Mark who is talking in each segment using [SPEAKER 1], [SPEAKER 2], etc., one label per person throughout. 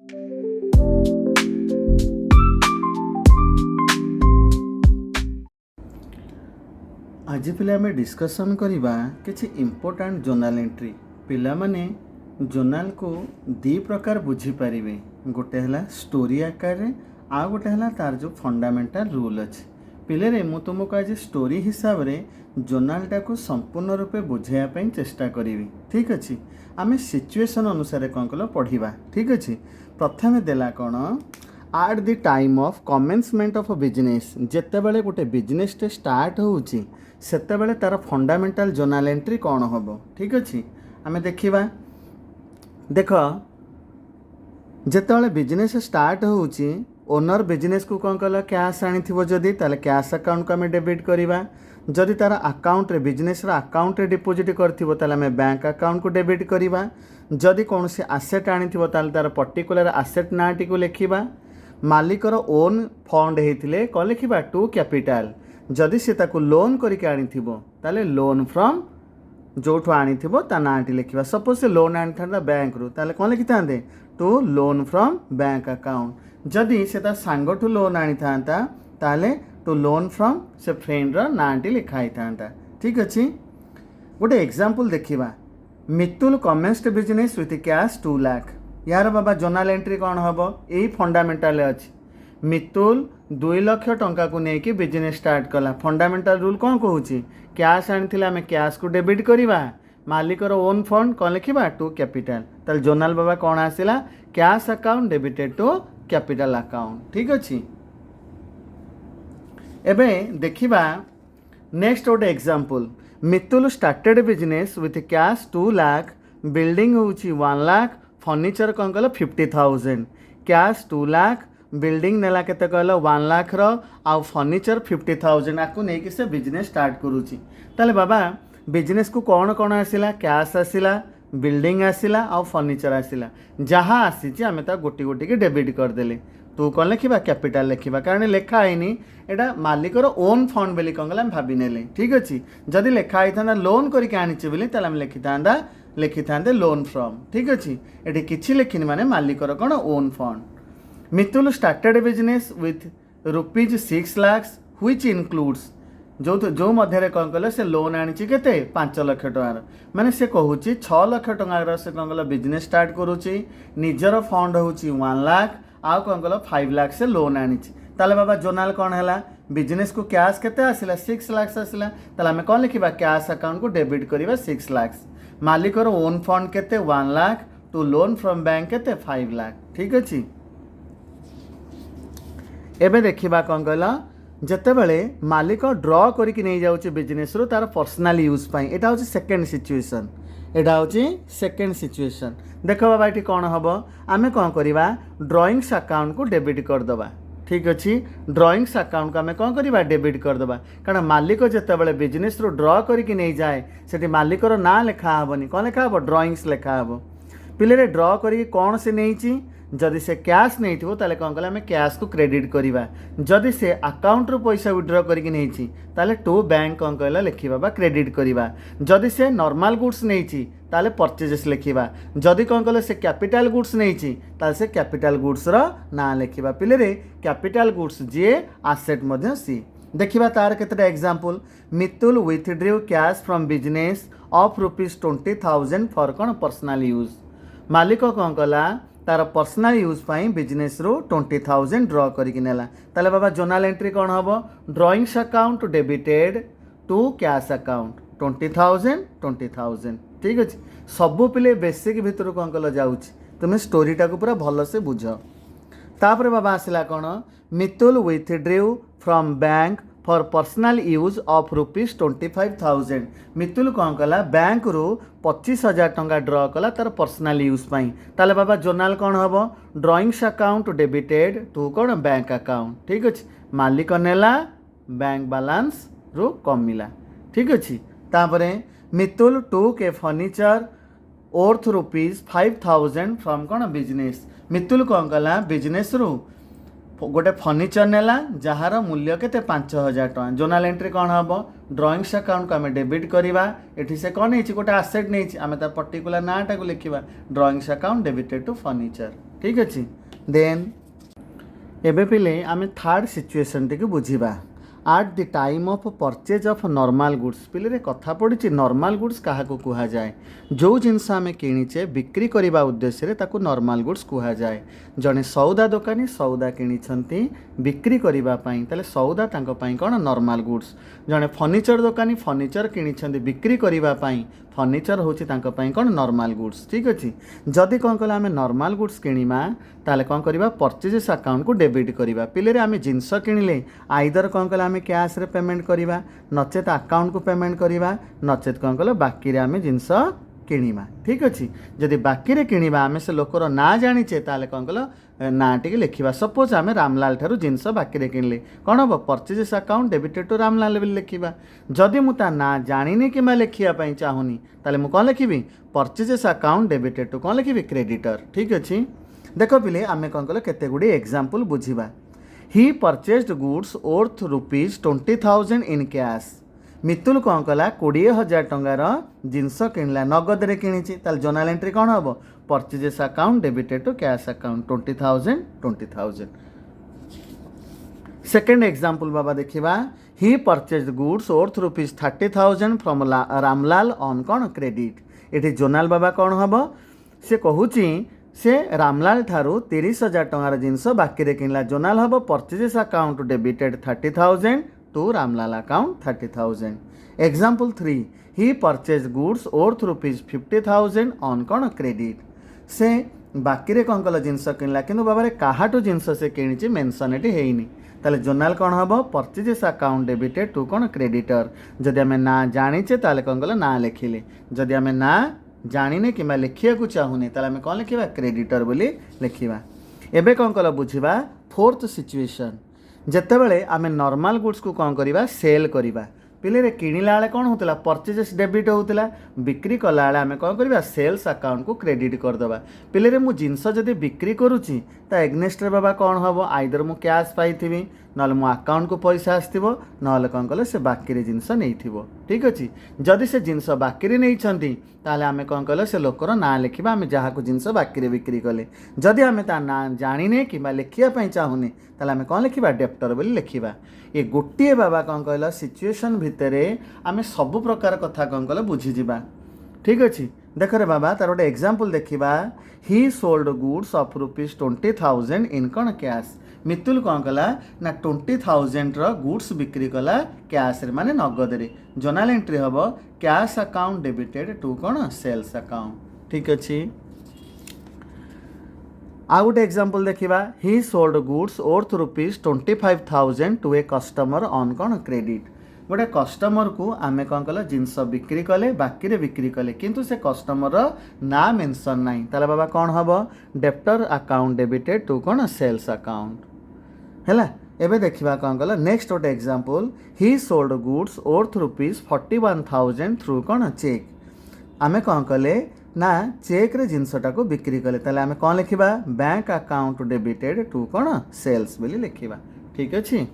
[SPEAKER 1] आज पिला आम डिस्कसन करवा किसी इम्पोर्टाट जोर्नाल एंट्री पिला माने जोर्नाल को दी प्रकार बुझीपारे। गोटे है स्टोरी आकार आ गोटे है तार जो फंडामेंटाल रूल अच्छे पिले मु तुमको आज स्टोरी हिसाब से जोर्नालटा को संपूर्ण रूपे बुझाइवाई चेष्टा करी। ठीक अच्छे आम सिचुएशन अनुसार कौन कल पढ़ा। ठीक अच्छे प्रथम देला कौन at the time of commencement of business जिते बड़े गोटे बिजनेस टे स्टार्ट होउची सेते बड़े तार फंडामेंटाल जोर्नाल एंट्री कौन हम। ठीक अच्छे आम देखा देख जिते बिजनेस स्टार्ट होउची ओनर बिजनेस को कौन कल कैश आनी जदि ताले कैश अकाउंट को आम डेबिट करवा। जदि तार अकाउंट रे बिजनेस अकाउंट रे डिपोजिट करथिबो ताले आम बैंक अकाउंट को डेबिट करवा। जदि कौन से आसेट आनी ताले तार पर्टिकुलर आसेट नाटी को लिखा। मालिकर ओन फंड होते कौन लिखा टू कैपिटाल। जदि से ताको लोन करके आनीथिबो ताले लोन फ्रॉम जोठू आनीथिबो ता नाटी लिखा। सपोज से लोन आनी था बैंक रु ताले कौन लिखि थांते to loan from bank account. जदि से ता सांगठू लोन आनी था ताले टू लोन फ्रॉम से फ्रेंड रो नाटी लिखाई था। ठीक अच्छे गोटे एग्जांपल देखिबा Mitul commenced business with cash 2 lakh. यार बाबा जोर्नाल एंट्री कौन हम यही फंडामेंटाल अच्छी मितुल 2 लाख टंका को लेकिन बिजनेस स्टार्ट कला। फंडामेंटाल रूल कौन कहूँ कैश आनी आम कैश को डेबिट करवा। मालिकर ओन फंड कौन लिखा टू कैपिटाल ताल जोर्नाल बाबा कौन आसला cash account debited to capital account. ठीक अच्छे एबे देखिबा नेक्स्ट गोटे example Mitul started business with cash 2 lakh building होची 1 लाख फर्निचर कौन कल 50,000 कैश 2 लाख बिल्डिंग नेला केते कहल 1 लाख रो आ फर्निचर 50,000 आपको नहीं से बिजनेस स्टार्ट करूची। ताले बाबा बिजनेस को कौन कौन आसिला कैश आसिला बिल्डिंग आसिला आ फर्निचर आसिला जहाँ आसी आम ता गोटी गोटी के डेबिट करदेले। तू कौन लिखा कैपिटाल लिखा कारण लेखा है एटा मालिकर ओन फंड बोली कौन कल भावी नेले। ठीक अच्छे जदि लिखाई था लोन करके आनीचे बोली ताले लिखि था लोन फ्रॉम। ठीक अच्छे ये किसी लिखिनी माने मालिकर कौन own fund. Mitul started business with ₹6 lakh which includes जो मध्य कौन कल से लोन आनी केते 5 लाख टकार माने से कहूँ 6 लाख टकार से कौन कल बिजनेस स्टार्ट करुच्ची निजर फंड हूँ 1 लाख आउ कौन कल 5 लाख से लोन आनी। ताले बाबा जोर्नाल कौन है बिजनेस को कैश केते आसिला 6 लाख आसिला ताले आम कौन लिखा कैश अकाउंट को डेबिट करवा 6 लाख। मालिकर ओन फंड केते 1 lakh to loan from bank केते 5 लाख। ठीक अच्छे एबे देखिबा कौन कहला जते बड़े मालिक ड्रॉ करके नहीं जाउची बिजनेस रो तार पर्सनल यूज पाई एटा होची सेकंड सिचुएशन। एटा होची सेकंड सिचुएशन। देखो बाबा ये कौन हम आम कौन करवा ड्रॉइंग्स अकाउंट को डेबिट करदबा। ठीक अच्छे ड्रॉइंग्स अकाउंट को आम कौन करवा डेबिट करदबा कारण मालिक जिते बड़े बिजनेस रो ड्रॉ करके नहीं जाए से मालिकर ना लिखा हेनी कौन लिखा हे ड्रॉइंग्स लिखा हे। पिले ड्रॉ करके कौन से नहीं जदि से कैश नहीं थो ताले कौन कले आम कैश को क्रेडिट करवा। जदि से अकाउंट रू पैसा विड्रॉ करके नहीं ताले टू बैंक कौन कहला लिखा बा क्रेडिट करवा। जदि से नॉर्मल गुड्स नहीं ताले परचेजेस लिखा। जदि कौन कले से कैपिटल गुड्स नहीं ताले से कैपिटल गुड्स रो ना लिखा। पिले कैपिटल गुड्स जी आसेट मध्य सी देखिबा तार केतेटा example Mitul withdrew cash from business of ₹20,000 for कौन पर्सनल यूज। मालिक कौन कला तार पर्सनल यूज पाई बिजनेस रो 20,000 ड्रॉ करके नेला। ताले बाबा जोर्नाल एंट्री कौन हम drawings account debited to cash account 20,000। ठीक अच्छे सबू पिले बेसिक भितर कौन कल जाऊँच तुम्हें स्टोरीटा को पूरा भल से बुझ। तापर बाबा आसला कौन Mitul withdrew from bank for personal use of ₹25,000। Mitul कौन कला बैंक रू 25,000 टंका ड्रॉ कला तार पर्सनल यूज पाई। ताले बाबा जोर्नाल कौन हम ड्रॉइंग्स अकाउंट डेबिटेड टू कौन बैंक अकाउंट। ठीक अच्छे मालिक नेला बैंक बैलेंस रू कमिला। ठीक अच्छे तापरे मितुल टूक ए फर्निचर वर्थ ₹5,000 फ्रॉम कौन बिजनेस। मितुल कौन कला बिजनेस रू गोटे फर्निचर नेला जार मूल्य के 5,000 टका। जोर्नाल एंट्री कौन हम ड्रॉइंग्स अकाउंट को आम डेबिट करवा। ये से कौन नहीं गोटे आसेट नहीं आम तार पर्टिकुलर नाटा को लिखा drawings account debited to furniture. ठीक अच्छे देन एबे पिले आमे थर्ड सिचुएशन टी बुझिबा at the time of purchase of normal goods पिले रे कथा पड़ी नॉर्मल गुड्स क्या कुहा जाए जो जिनस आम किणीचे बिक्री करने उद्देश्य रे ताकू नॉर्मल गुड्स कुहा जाए जड़े सौदा दोकानी सौदा किणी बिक्री करने ताले सौदा तांको पई कौन नॉर्मल गुड्स जड़े फर्निचर दोकानी फर्निचर किणी बिक्री करने फर्निचर होची तांको पई कौन नॉर्मल गुड्स ठीक अच्छे जदि कौन कला आम नॉर्मल गुड्स किणीमा ताले कौन करवा परचेजेस अकाउंट को डेबिट करवा पिले रे आम जिनस किणिले आइदर कौन कला आम कैश रे पेमेंट करवा नचेत अकाउंट को पेमेंट करवा नचेत कौन कल बाकी रे आम जिनस किणीमा ठीक अच्छे जदि बाकी रे किणीबा आम से लोकर ना जानीचे ताले कौन कल ना टी लिखा सपोज आम रामलाल ठारू जिनस बाकी रे किणिले कौन हम purchases account debited to Ramlal बोली लिखा जदि मु ता ना जानी कि लिखापी चाहूनी ताले मु कौन लिखी परचेजेस अकाउंट डेबिटेड टू कौन लिखी क्रेडिटर ठीक अच्छे देख पिले आम कौन कल केते गुडी एग्जांपल बुझिबा he purchased goods worth ₹20,000 in cash Mitul कौन कला 20,000 टंकार जिनस किणला नगद रे किणी ताल जर्नल एंट्री कौन हम purchases account debited to cash account 20,000 second example बाबा देखिबा he purchased goods worth ₹30,000 from Ramlal on कौन क्रेडिट एठी जर्नल बाबा कौन हम से कहूची से रामलाल ठारू 30,000 टंकार जिनस बाकी रे किणला जर्नल हम purchases account debited 30,000 to Ramlal account 30,000 example 3 he purchase goods worth ₹50,000 on कौन क्रेडिट से बाकी रे कौन कल जिनस किणला किंतु बाबा रे काहाटू जिनस से किणी मेंशन एटी हेइनी ताले जर्नल कौन हम परचेजेस अकाउंट डेबिटेड टू कौन क्रेडिटर जदि आम ना जानीचे ताले कौन कल ना लिखिले जदि आम ना जानिने कि लिखिया को चाहूने ताले आम कौन लिखा क्रेडिटर बोली लिखा एबे कौन कल बुझिबा फोर्थ सिचुएशन जेतेबेले आम नॉर्मल गुड्स को कौन करवा सेल करवा पिले रे किणिला बेले कौन होता परचेजेस डेबिट होता बिक्री कला बेले आम कौन करवा सेल्स अकाउंट को क्रेडिट करदे पिले रे मु जिनस जदि बिक्री करुच्ची ता एग्नेस्ट रे बाबा कौन हम आइदर मु कैश पाई ना मो अकाउंट को पैसा आसो ना कौन कले से बाकी रे जिनस नहीं ठीक अच्छे जदि से जिनस बाकी रे नहीं ताले आम कौन कले से लोकर ना लिखा आम जहाँ को जिनस बाकी रे बिक्री कले जदि आम ता ना जाने कि लिखापी चाहूने ताले आम कौन लिखा डेप्टर बोली लिखा ये गोटे बाबा कौन कहला सिचुएशन भितर आम सब प्रकार कथा कौन कल बुझीजा ठीक अच्छे देख रे बाबा तार गोटे एग्जांपल देखा ही सोल्ड गुड्स ऑफ ₹20,000 इन कौन कैश मितुल कौन कला ना 20,000 गुड्स बिक्री कला कैश रे माने नगद रे जर्नल एंट्री हम कैश अकाउंट डेबिटेड टू कौन सेल्स अकाउंट ठीक अच्छे आ गोटे एग्जांपल देखा he sold goods worth ₹25,000 to a customer on कौन क्रेडिट गोटे कस्टमर को आम कौन कल जिनस बिक्री कले बाकी रे बिक्री कले किंतु से कस्टमर ना मेंशन नहीं ताले बाबा कौन हम डेप्टर अकाउंट डेबिटेड टू कौन सेल्स अकाउंट है एबे देखिबा कौन कल नेक्स्ट गोटे example he sold goods worth ₹41,000 through कौन चेक आम कौन कले ना चेक रे जिनसटा को बिक्री कले ताले आम कौन लिखा बैंक अकाउंट डेबिटेड टू कौन सेल्स बोली लिखा ठीक अच्छे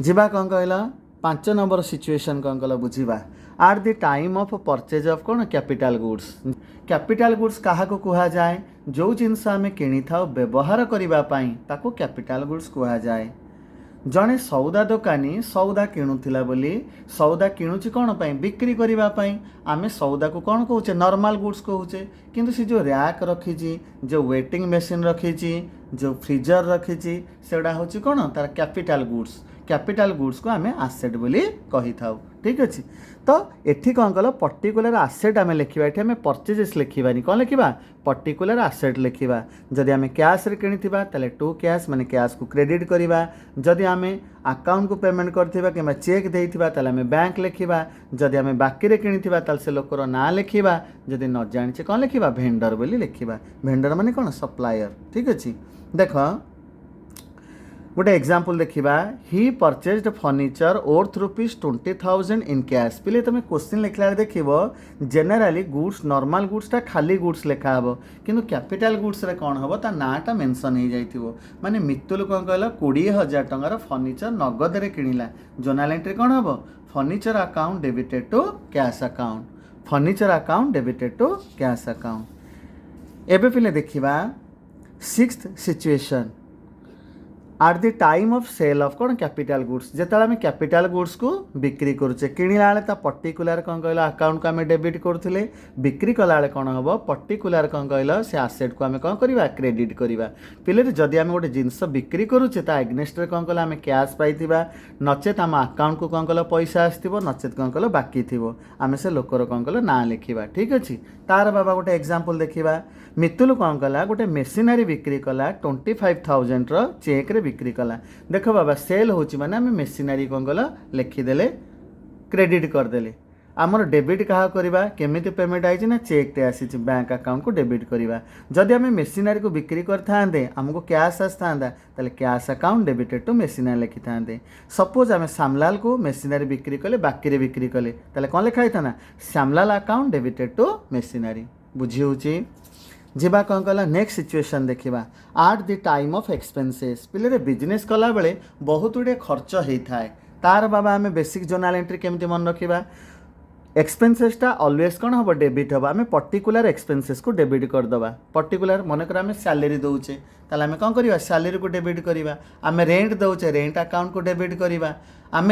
[SPEAKER 1] जीवा कौन कहला 5 नंबर सिचुएशन कौन कल बुझीबा at the time of purchase of कौन कैपिटल गुड्स क्या कुहा जाए जो जिनस आम किणी था व्यवहार करने ताको कैपिटल गुड्स कुहा जाए जड़े सौदा दोकानी सौदा किणुला बोली सौदा किणुची कौन पाई बिक्री करने आम सौदा को कौन कहे नॉर्मल गुड्स कहे किंतु से जो रैक रखी जो वेटिंग मशीन रखी जो फ्रीजर रखी से कौन तार कैपिटल गुड्स को आम आसेट बोली कही था ठीक अच्छे तो एठी कौन कल पर्टिकुलर आसेट आम लिखा ये आम परचेजेस लिखानी कौन लिखा पर्टिकुलर आसेट लिखा जदि आम कैश रे किणिथिबा ताले टू कैश माने कैश को क्रेडिट करवा जदि आम अकाउंट को पेमेंट करथिबा कि चेक देइथिबा ताले आम बैंक लिखा जदि आम बाकी रे किणिथिबा ताले से लोकर ना लिखा जदि न जानिचे कौन लिखा भेंडर बोली लिखा भेंडर माने कौन सप्लायर ठीक अच्छे देख गोटे एग्जांपल देखा he purchased furniture worth ₹20,000 in cash पिले तुम क्वेश्चन लिखला देखिबो जनरली गुड्स नॉर्मल गुड्स टा खाली गुड्स लिखा हबो किंतु कैपिटल गुड्स रे कौन हबो ता नाटा मेंशन हो जाइथिबो माने मितुल कौन कहला 20,000 टंकार फर्निचर नगद रे किनिला जर्नल एंट्री कौन हबो furniture account debited to cash account furniture account debited to cash account एबे पिले देखिबा sixth situation at the time of sale of कौन कैपिटल गुड्स जिते आम कैपिटल गुड्स को बिक्री करुचे किणला बेले पर्टिकुलर कौन कहल अकाउंट को आम डेबिट करुले बिक्री कला कौन हम पर्टिकुलर कौन कहल से आसेट को आम कौन करवा क्रेडिट करवा पिले जदि आम गोटे जिनस बिक्री करुचे एग्नेस्ट कौन कल आम कैश पाई नचेत आम अकाउंट को कौन कल पैसा आसो नचेत कौन कल बाकी थी आम से लोकर कौन कल ना लिखा ठीक अच्छे तार बाबा गोटे एग्जांपल देखा मितुल कौन कला गोटे मेसिनारी बिक्री कला 25,000 चेक रे बिक्री कला देख बाबा सेल होची माने आम मेसिनारी कौन कल लिखिदेले क्रेडिट करदेले आमर डेबिट क्या करवा केमिति पेमेंट आई ना चेक टे आसी बैंक अकाउंट को डेबिट करवा जदि आम मेसिनारी को बिक्री करते आमको कैश आसता ताले cash account debited to machinery लिखि था सपोज आम श्यामलाल को मेसिनारी बिक्री कले बाकी बिक्री कले ताले कौन लिखाई था ना Shyamlal account debited to machinery बुझी होची जीवा कौन कला नेक्स्ट सिचुएशन देखा आट द टाइम ऑफ एक्सपेंसेस पिले बिजनेस कला बेले बहुत गुड़े खर्च होता है तार बाबा आम बेसिक जोनाल एंट्री केमती मन रखा एक्सपेंसेसटा ऑलवेज कौन हम डेबिट हम आम पर्टिकुलर एक्सपेंसेस को डेबिट करदे पर्टिकुलर मनकर आम सैलरी दौचे ताले आम कौन करवा सैलरी को डेबिट करवा आम रेंट दौचे रेंट अकाउंट को डेबिट करवा आम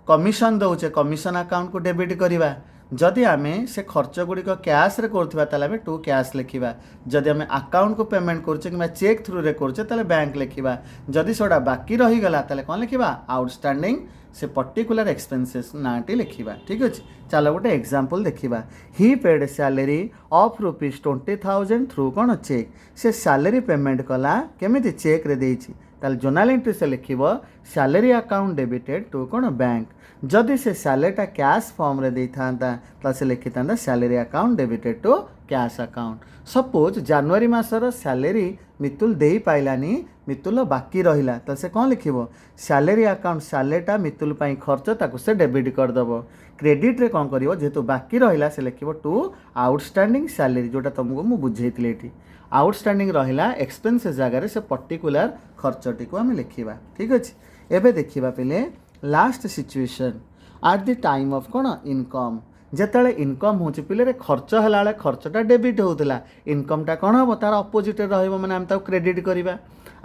[SPEAKER 1] कमिशन दौचे कमिशन अकाउंट को डेबिट करवा जदि आम से खर्च गुड़िक कैश रे करें टू कैश लिखा जदि आम अकाउंट को पेमेंट करुचे कि चेक थ्रू रे करुचे बैंक लिखा जदि सेटा बाकी रहीगला कौन लिखा आउटस्टैंडिंग से पर्टिकुलर एक्सपेंसेस नाटी लिखा ठीक अच्छे चलो गोटे एग्जांपल देखा ही पेड सैलरी ऑफ ₹20,000 थ्रू कौन चेक से सैलरी पेमेंट कला केमिति चेक रे देइछि ताल जोनाल एंट्री से लिखिबो सैलरी अकाउंट डेबिटेड टू कौन बैंक जदि से सैलरीटा कैश फॉर्म रे देई था से लिखि था salary account debited to cash account suppose जनवरी मासर सैलरी मितुल दे पाइलानी मितुल बाकी रहिला तो से कौन लिखिबो सैलरी अकाउंट सैलरीटा मितुल पाई खर्च ताको से डेबिट करदबो क्रेडिट रे कौन करिवो जेतु बाकी रहिला से लिखिबो टू आउटस्टैंडिंग सैलरी जोटा तुमको मु बुझेइतले एठी आउटस्टैंडिंग रहिला एक्सपेंसेस जगह से पर्टिकुलर खर्चटी को आम लिखा ठीक अच्छे एबे देखिबा पिले last situation at the time of कौन इनकम जिते इनकम हो पिले खर्च है खर्चटा डेबिट होता इनकमटा कौन हम तार अपोजिट मैंने आम क्रेडिट करवा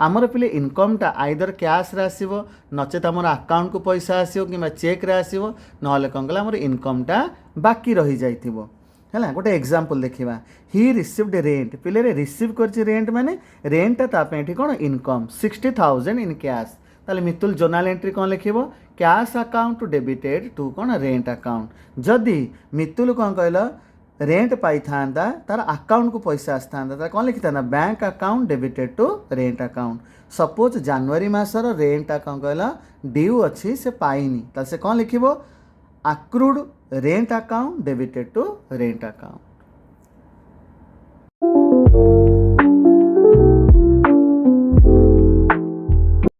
[SPEAKER 1] आमर पिले इनकमटा आइदर कैश रे आसीबो नचेत आमर अकाउंट को पैसा आसीबो कि चेक रे आसीबो नहले कौन कला आमर इनकमटा बाकी रही जाइथिबो है गोटे एग्जांपल देखा ही रिसीव्ड रेंट पिले रिसीव कर रेंट माने रेंटा तापेठी कौन इनकम 60,000 इन कैश ताले मितुल जोनाल एंट्री कौन लिखिबो कैश अकाउंट डेबिटेड टू कौन रेंट अकाउंट जदि मितुल कौन कहल रेंट पाई था तार अकाउंट को पैसा आसता कौन लिखि था bank account debited to rent account suppose जनवरी मासर रेंट कौन कहल ड्यू अच्छी से पाइनी से कौन लिखिबो accrued rent account debited to rent account